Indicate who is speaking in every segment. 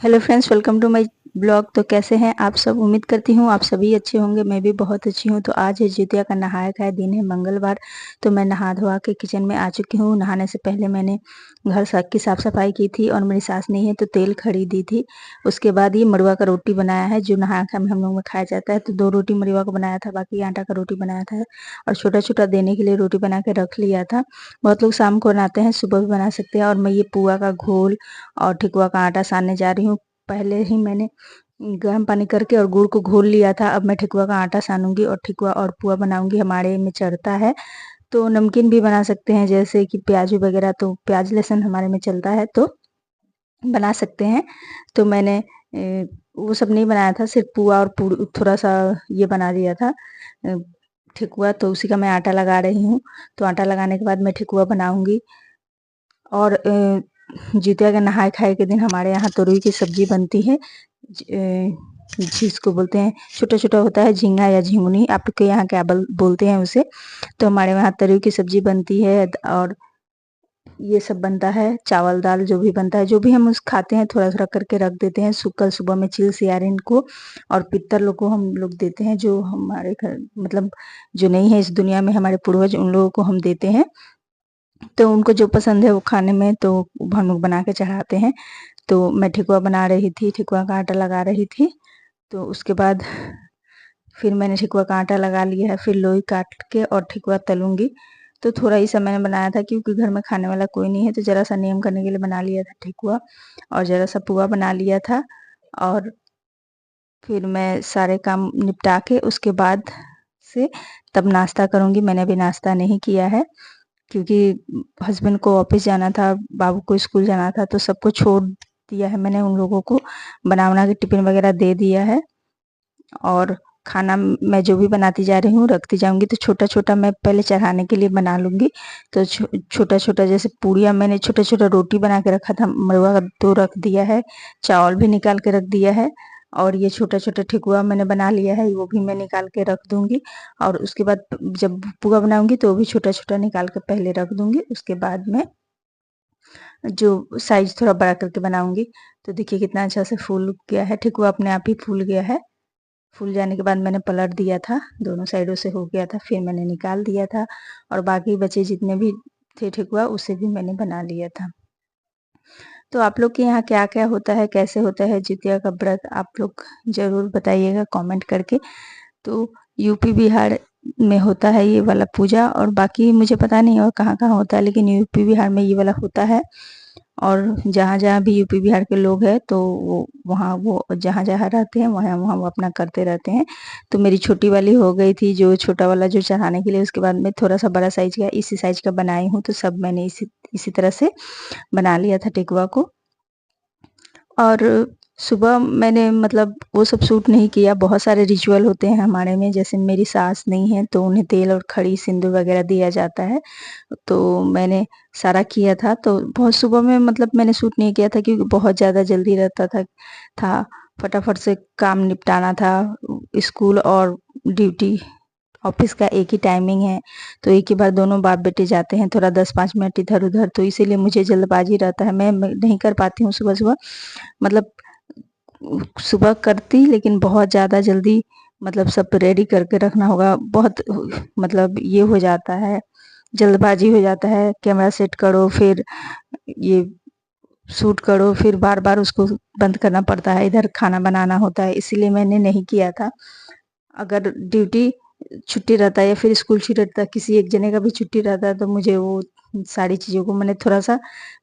Speaker 1: Hello friends, welcome to my blog. तो कैसे हैं आप सब? उम्मीद करती हूँ आप सभी अच्छे होंगे। मैं भी बहुत अच्छी हूँ। तो आज है जितिया का नहाया खाया दिन है, मंगलवार। तो मैं नहा धोवा के किचन में आ चुकी हूँ। नहाने से पहले मैंने घर की साफ सफाई की थी और मेरी सास नहीं है तो तेल खरीदी थी। उसके बाद ये मड़ुआ का रोटी बनाया है जो नहा खा में हम लोग में खाया जाता है। तो 2 रोटी मड़ुआ का बनाया था, बाकी आटा का रोटी बनाया था और छोटा छोटा देने के लिए रोटी बना के रख लिया था। बहुत लोग शाम को बनाते हैं, सुबह भी बना सकते हैं। और मैं ये पुआ का घोल और ठेकुआ का आटा सानने जा रही हूँ। पहले ही मैंने गर्म पानी करके और गुड़ को घोल लिया था। अब मैं ठेकुआ का आटा सानूंगी और ठेकुआ और पुआ बनाऊंगी। हमारे में चलता है। तो नमकीन भी बना सकते हैं, जैसे कि प्याज वगैरह। तो प्याज लहसुन हमारे में चलता है तो बना सकते हैं। तो मैंने वो सब नहीं बनाया था, सिर्फ पुआ और थोड़ा सा ये बना लिया था ठेकुआ। तो उसी का मैं आटा लगा रही हूँ। तो आटा लगाने के बाद मैं ठेकुआ बनाऊंगी। और जितिया के नहाए खाए के दिन हमारे यहाँ तोरई की सब्जी बनती है, जिसको बोलते हैं छोटा छोटा होता है झींगा या झिंगुनी, आपके यहाँ क्या बोलते हैं उसे। तो हमारे यहाँ तोरई की सब्जी बनती है और ये सब बनता है, चावल दाल जो भी बनता है, जो भी हम उस खाते हैं थोड़ा थोड़ा करके रख देते हैं। कल सुबह में चिल सियारिन को और पितर लोग को हम लोग देते हैं, जो हमारे घर मतलब जो नहीं है इस दुनिया में, हमारे पूर्वज, उन लोगों को हम देते हैं। तो उनको जो पसंद है वो खाने में तो हम लोग बना के चढ़ाते हैं। तो मैं ठेकुआ बना रही थी, ठेकुआ का आटा लगा रही थी। तो उसके बाद फिर मैंने ठेकुआ का आटा लगा लिया है, फिर लोई काट के और ठेकुआ तलूंगी। तो थोड़ा ही सा मैंने बनाया था क्योंकि घर में खाने वाला कोई नहीं है, तो जरा सा नियम करने के लिए बना लिया था ठेकुआ और जरा सा पुआ बना लिया था। और फिर मैं सारे काम निपटा के उसके बाद से तब नाश्ता करूंगी। मैंने अभी नाश्ता नहीं किया है क्योंकि हस्बैंड को ऑफिस जाना था, बाबू को स्कूल जाना था, तो सबको छोड़ दिया है मैंने। उन लोगों को बना बना के टिफिन वगैरह दे दिया है। और खाना मैं जो भी बनाती जा रही हूँ रखती जाऊंगी। तो छोटा छोटा मैं पहले चढ़ाने के लिए बना लूंगी। तो छोटा छोटा जैसे पूड़ियाँ, मैंने छोटा छोटा रोटी बना के रखा था, मड़ुआ का तो रख दिया है, चावल भी निकाल के रख दिया है। और ये छोटा छोटा ठेकुआ मैंने बना लिया है, वो भी मैं निकाल के रख दूंगी। और उसके बाद जब पुआ बनाऊंगी तो वो भी छोटा छोटा निकाल के पहले रख दूंगी। उसके बाद में जो साइज थोड़ा बड़ा करके बनाऊंगी। तो देखिए कितना अच्छा से फूल गया है, ठेकुआ अपने आप ही फूल गया है। फूल जाने के बाद मैंने पलट दिया था, दोनों साइडों से हो गया था, फिर मैंने निकाल दिया था। और बाकी बचे जितने भी थे ठेकुआ उसे भी मैंने बना लिया था। तो आप लोग के यहाँ क्या क्या होता है, कैसे होता है जितिया का व्रत, आप लोग जरूर बताइएगा कमेंट करके। तो यूपी बिहार में होता है ये वाला पूजा, और बाकी मुझे पता नहीं और कहाँ कहाँ होता है, लेकिन यूपी बिहार में ये वाला होता है। और जहाँ जहाँ भी यूपी बिहार के लोग हैं तो वो जहाँ जहाँ रहते हैं वहाँ वहाँ वो अपना करते रहते हैं। तो मेरी छोटी वाली हो गई थी, जो छोटा वाला जो चढ़ाने के लिए, उसके बाद में थोड़ा सा बड़ा साइज का इसी साइज का बनाई हूँ। तो सब मैंने इसी इसी तरह से बना लिया था टेकुआ को। और सुबह मैंने मतलब वो सब सूट नहीं किया। बहुत सारे रिचुअल होते हैं हमारे में, जैसे मेरी सास नहीं है तो उन्हें तेल और खड़ी सिंदूर वगैरह दिया जाता है। तो मैंने सारा किया था। तो बहुत सुबह में मतलब मैंने सूट नहीं किया था क्योंकि बहुत ज़्यादा जल्दी रहता था फटाफट से काम निपटाना था। स्कूल और ड्यूटी, ऑफिस का एक ही टाइमिंग है। तो एक ही बार दोनों बाप बेटे जाते हैं, थोड़ा 10-5 मिनट इधर उधर, तो इसीलिए मुझे जल्दबाजी रहता है। मैं नहीं कर पाती हूँ सुबह सुबह। मतलब सुबह करती, लेकिन बहुत ज़्यादा जल्दी मतलब सब रेडी करके रखना होगा, बहुत मतलब ये हो जाता है, जल्दबाजी हो जाता है। कैमरा सेट करो, फिर ये शूट करो, फिर बार बार उसको बंद करना पड़ता है, इधर खाना बनाना होता है, इसीलिए मैंने नहीं किया था। अगर ड्यूटी छुट्टी रहता है या फिर स्कूल छुट्टी रहता है, किसी एक जने का भी छुट्टी रहता है, तो मुझे वो सारी चीज़ों को मैंने थोड़ा सा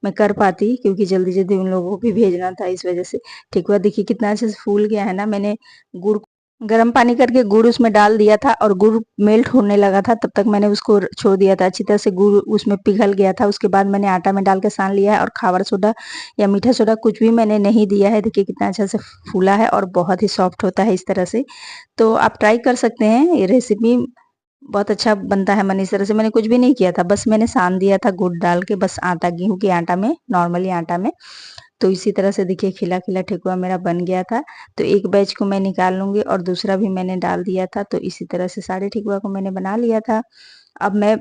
Speaker 1: मैं कर पाती, क्योंकि जल्दी जल्दी उन लोगों को भी भेजना था, इस वजह से। ठीक हुआ, देखिए कितना अच्छे से फूल गया है ना। मैंने गुड़ गर्म पानी करके गुड़ उसमें डाल दिया था और गुड़ मेल्ट होने लगा था, तब तक मैंने उसको छोड़ दिया था। अच्छी तरह से गुड़ उसमें पिघल गया था। उसके बाद मैंने आटा में डाल के सान लिया है, और खावर सोडा या मीठा सोडा कुछ भी मैंने नहीं दिया है। देखिए कितना अच्छा से फूला है और बहुत ही सॉफ्ट होता है इस तरह से। तो आप ट्राई कर सकते हैं, ये रेसिपी बहुत अच्छा बनता है। मैंने इस तरह से मैंने कुछ भी नहीं किया था, बस मैंने सान दिया था गुड़ डाल के, बस आटा, गेहूं के आटा में, नॉर्मली आटा में। तो इसी तरह से देखिए खिला खिला ठेकुआ मेरा बन गया था। तो एक बैच को मैं निकाल लूंगी और दूसरा भी मैंने डाल दिया था। तो इसी तरह से सारे ठेकुआ को मैंने बना लिया था। अब मैं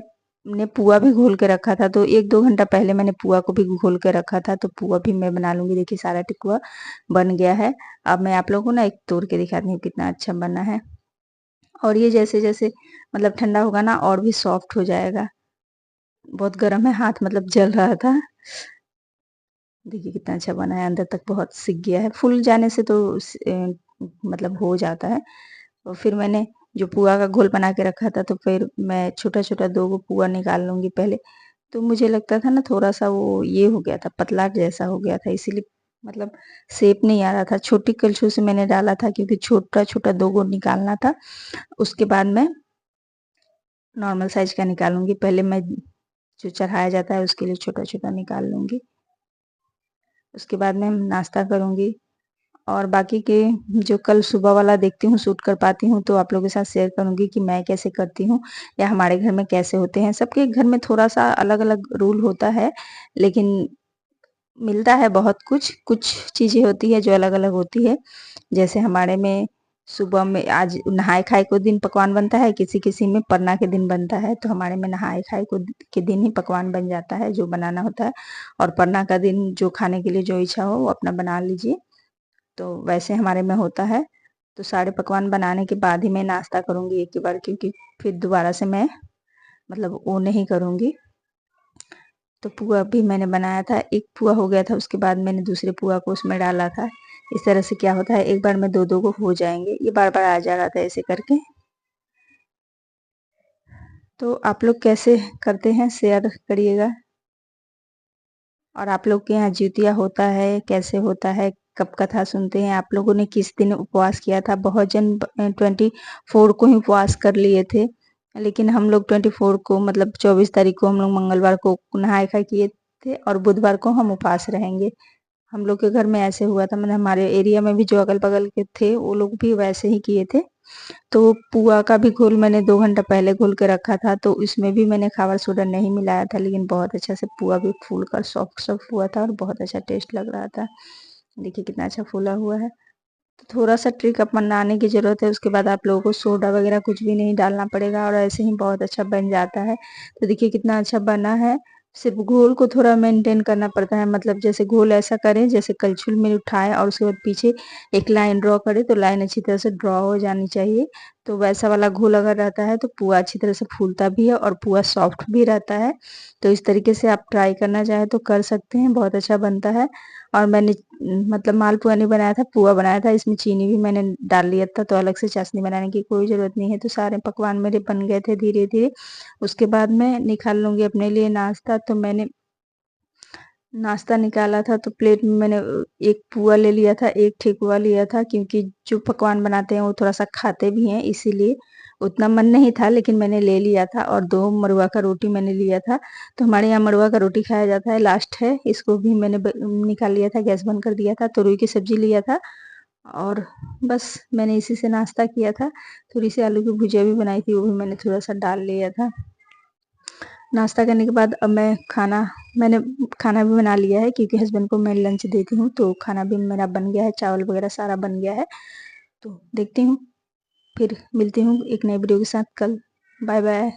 Speaker 1: ने पुआ भी घोल के रखा था, तो 1-2 घंटा पहले मैंने पुआ को भी घोल के रखा था, तो पुआ भी मैं बना लूँगी। देखिए सारा ठेकुआ बन गया है। अब मैं आप लोगों को ना एक तोड़ के दिखाती हूँ कितना अच्छा बना है। और ये जैसे-जैसे मतलब ठंडा होगा ना और भी सॉफ्ट हो जाएगा। बहुत गरम है, हाथ मतलब जल रहा था। देखिए कितना अच्छा बना है, अंदर तक बहुत सिक गया है। फूल जाने से तो मतलब हो जाता है। और फिर मैंने जो पुआ का घोल बना के रखा था, तो फिर मैं छोटा-छोटा 2 गो पुआ निकाल लूँगी पहले। तो मुझे लगता था ना थोड़ा-सा वो ये हो गया था, पतला जैसा हो गया था, इसीलिए मतलब शेप नहीं आ रहा था। छोटी कलछुल से मैंने डाला था क्योंकि छोटा-छोटा 2 गो निकालना था। उसके बाद मैं नॉर्मल साइज़ का निकालूँगी। पहले मैं जो चढ़ाया जाता है उसके लिए छोटा-छोटा निकाल लूँगी। उसके बाद मैं नाश्ता करूँगी और बाकी के जो कल सुबह वाला देखती हूँ शूट कर पाती हूँ तो आप लोगों के साथ शेयर करूँगी कि मैं कैसे करती हूँ या हमारे घर में कैसे होते हैं। सबके घर में थोड़ा-सा अलग-अलग रूल होता है, लेकिन मिलता है बहुत कुछ। कुछ चीज़ें होती है जो अलग-अलग होती है। जैसे हमारे में सुबह में आज नहाए-खाए को दिन पकवान बनता है, किसी-किसी में परना के दिन बनता है, तो हमारे में नहाए-खाए को के दिन ही पकवान बन जाता है, जो बनाना होता है। और परना का दिन जो खाने के लिए जो इच्छा हो वो अपना बना लीजिए। तो वैसे हमारे में होता है। तो सारे पकवान बनाने के बाद ही मैं नाश्ता करूँगी एक ही बार, क्योंकि फिर दोबारा से मैं मतलब वो नहीं करूँगी। तो पुआ भी मैंने बनाया था, एक पुआ हो गया था, उसके बाद मैंने दूसरे पुआ को उसमें डाला था। इस तरह से क्या होता है एक बार में 2-2 को हो जाएँगे, ये बार-बार आ जा रहा था ऐसे करके। तो आप लोग कैसे करते हैं शेयर करिएगा। और आप लोग के यहाँ जिउतिया होता है, कैसे होता है? कब कथा सुनते हैं? आप लोगों ने किस दिन उपवास किया था? बहुत जन 24 को ही उपवास कर लिए थे, लेकिन हम लोग 24 को मतलब 24 तारीख को हम लोग मंगलवार को नहाए-खाए किए थे और बुधवार को हम उपवास रहेंगे। हम लोग के घर में ऐसे हुआ था, मतलब हमारे एरिया में भी जो अगल-बगल के थे, वो लोग भी वैसे ही किए थे। तो पुआ का भी घोल मैंने 2 घंटा पहले घोल के रखा था, तो उसमें भी मैंने खावा सोडा नहीं मिलाया था, लेकिन बहुत अच्छा से पुआ भी फूल कर सॉफ्ट-सॉफ्ट हुआ था और बहुत अच्छा टेस्ट लग रहा था। देखिए कितना अच्छा फूला हुआ है। तो थोड़ा-सा ट्रिक अपनाने की ज़रूरत है, उसके बाद आप लोगों को सोडा वगैरह कुछ भी नहीं डालना पड़ेगा और ऐसे ही बहुत अच्छा बन जाता है। तो देखिए कितना अच्छा बना है। सिर्फ़ घोल को थोड़ा मेंटेन करना पड़ता है, मतलब जैसे घोल ऐसा करें जैसे कलछुल में उठाएँ और उसके बाद पीछे एक लाइन ड्रॉ करें, तो लाइन अच्छी तरह से ड्रॉ हो जानी चाहिए। तो वैसा वाला घोल अगर रहता है तो पुआ अच्छी तरह से फूलता भी है और पुआ सॉफ्ट भी रहता है। तो इस तरीके से आप ट्राई करना चाहें तो कर सकते हैं, बहुत अच्छा बनता है। और मैंने मतलब मालपुआ नहीं बनाया था, पुआ बनाया था। इसमें चीनी भी मैंने डाल लिया था, तो अलग से चाशनी बनाने की कोई ज़रूरत नहीं है। तो सारे पकवान मेरे बन गए थे धीरे-धीरे। उसके बाद मैं निकाल लूँगी अपने लिए नाश्ता। तो मैंने नाश्ता निकाला था तो प्लेट में मैंने एक पुआ ले लिया था, एक ठेकुआ लिया था, क्योंकि जो पकवान बनाते हैं वो थोड़ा-सा खाते भी हैं, इसीलिए उतना मन नहीं था, लेकिन मैंने ले लिया था। और 2 मड़ुआ का रोटी मैंने लिया था। तो हमारे यहाँ मड़ुआ का रोटी खाया जाता है, लास्ट है। इसको भी मैंने निकाल लिया था, गैस बंद कर दिया था। तुरई की सब्ज़ी लिया था और बस मैंने इसी से नाश्ता किया था। थोड़ी-सी आलू की भुजिया भी बनाई थी, वो भी मैंने थोड़ा-सा डाल लिया था। नाश्ता करने के बाद अब मैंने खाना भी बना लिया है, क्योंकि हस्बैंड को मैं लंच देती हूँ, तो खाना भी मेरा बन गया है, चावल वगैरह सारा बन गया है। तो देखती हूँ, फिर मिलती हूँ एक नई वीडियो के साथ कल। Bye bye.